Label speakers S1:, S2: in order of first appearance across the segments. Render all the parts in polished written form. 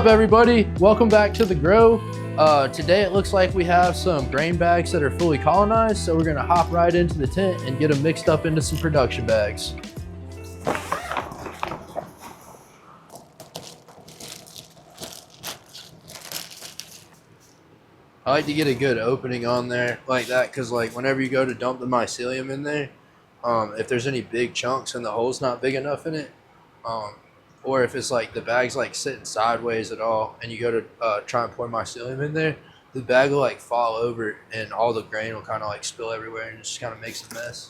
S1: up, everybody? Welcome back to the grow. Today it looks like we have some grain bags that are fully colonized, so we're gonna hop right into the tent and get them mixed up into some production bags. I like to get a good opening on there like that, because like whenever you go to dump the mycelium in there, if there's any big chunks and the hole's not big enough in it, or if it's like the bag's like sitting sideways at all and you go to try and pour mycelium in there, the bag will like fall over and all the grain will kind of like spill everywhere and it just kind of makes a mess.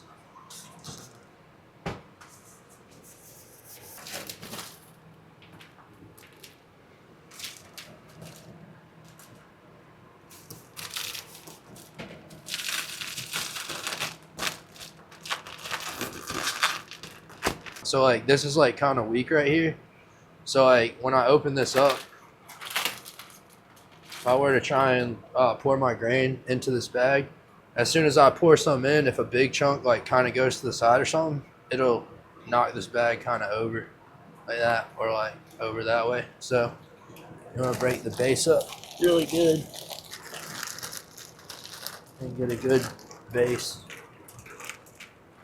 S1: So like this is like kind of weak right here. So like when I open this up, if I were to try and pour my grain into this bag, as soon as I pour some in, if a big chunk like kind of goes to the side or something, it'll knock this bag kind of over like that, or like over that way. So you want to break the base up really good and get a good base,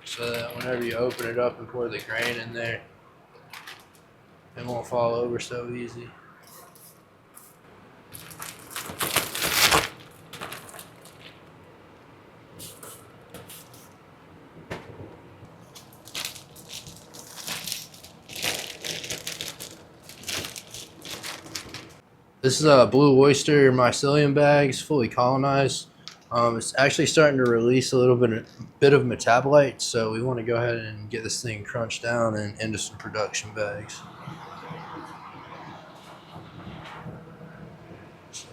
S1: so that whenever you open it up and pour the grain in there, it won't fall over so easy. This is a blue oyster mycelium bags, fully colonized. It's actually starting to release a little bit of metabolite, so we want to go ahead and get this thing crunched down and into some production bags. So,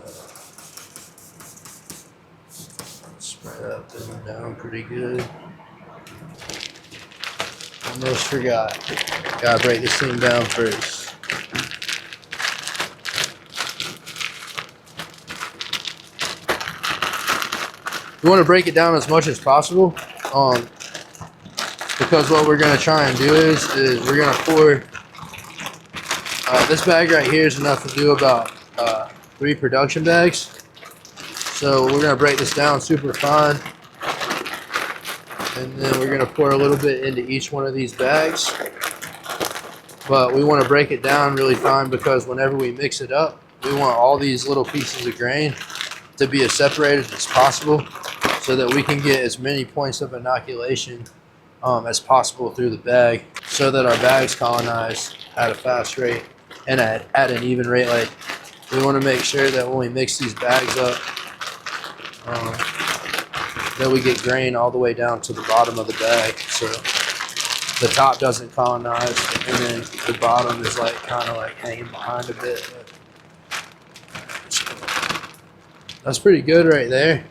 S1: spread that thing down pretty good. Almost forgot. Gotta break this thing down first. You want to break it down as much as possible, because what we're going to try and do is we're going to pour, this bag right here is enough to do about 3 production bags. So we're going to break this down super fine, and then we're going to pour a little bit into each one of these bags. But we want to break it down really fine, because whenever we mix it up, we want all these little pieces of grain to be as separated as possible, so that we can get as many points of inoculation as possible through the bag, so that our bags colonize at a fast rate and at an even rate. Like, we want to make sure that when we mix these bags up, that we get grain all the way down to the bottom of the bag, so the top doesn't colonize and then the bottom is like kind of like hanging behind a bit. That's pretty good right there.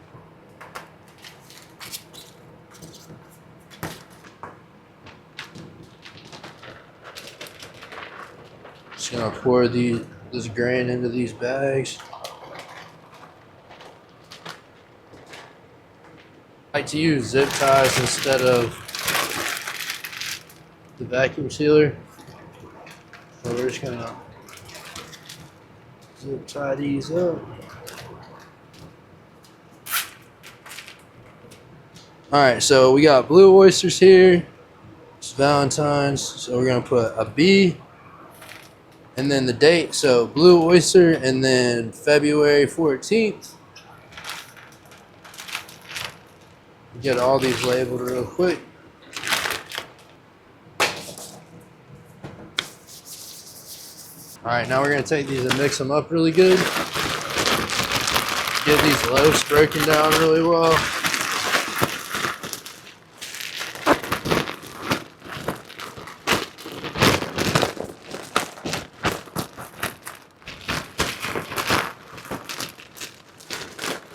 S1: Just gonna pour this grain into these bags. I like to use zip ties instead of the vacuum sealer. So we're just gonna zip tie these up. Alright, so we got blue oysters here. It's Valentine's, so we're gonna put a B and then the date, so blue oyster, and then February 14th. Get all these labeled real quick. Alright, now we're going to take these and mix them up really good. Get these loaves broken down really well.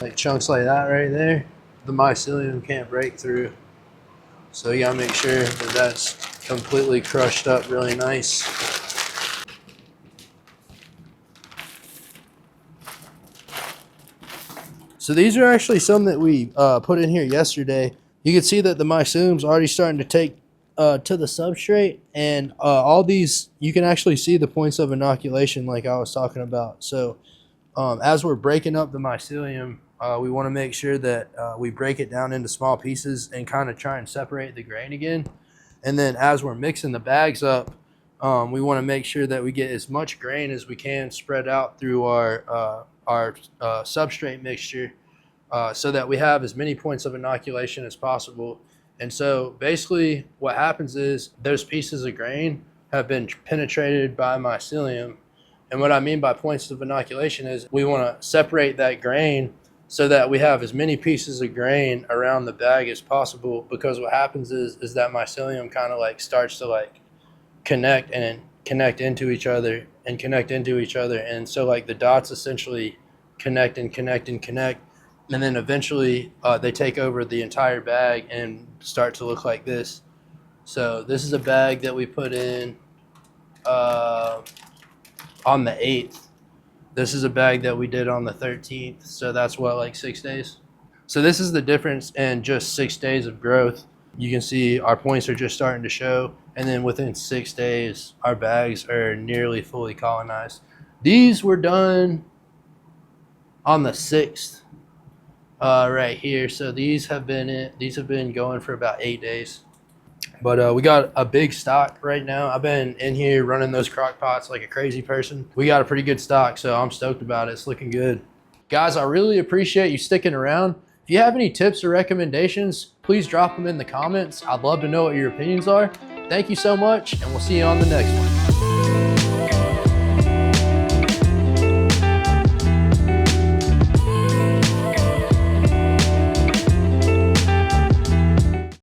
S1: Like chunks like that right there, the mycelium can't break through. So you gotta make sure that that's completely crushed up really nice. So these are actually some that we put in here yesterday. You can see that the mycelium's already starting to take to the substrate, and all these, you can actually see the points of inoculation like I was talking about. So as we're breaking up the mycelium, we want to make sure that we break it down into small pieces and kind of try and separate the grain again. And then as we're mixing the bags up, we want to make sure that we get as much grain as we can spread out through our substrate mixture, so that we have as many points of inoculation as possible. And so basically what happens is those pieces of grain have been penetrated by mycelium. And what I mean by points of inoculation is we want to separate that grain so that we have as many pieces of grain around the bag as possible, because what happens is that mycelium kind of like starts to like connect into each other and connect into each other. And so like the dots essentially connect and connect and connect. And then eventually they take over the entire bag and start to look like this. So this is a bag that we put in on the 8th. This is a bag that we did on the 13th. So that's what, like 6 days? So this is the difference in just 6 days of growth. You can see our points are just starting to show. And then within 6 days, our bags are nearly fully colonized. These were done on the 6th. Right here. So these have been going for about 8 days. But we got a big stock right now. I've been in here running those crock pots like a crazy person. We got a pretty good stock, so I'm stoked about it. It's looking good. Guys, I really appreciate you sticking around. If you have any tips or recommendations, please drop them in the comments. I'd love to know what your opinions are. Thank you so much, and we'll see you on the next one.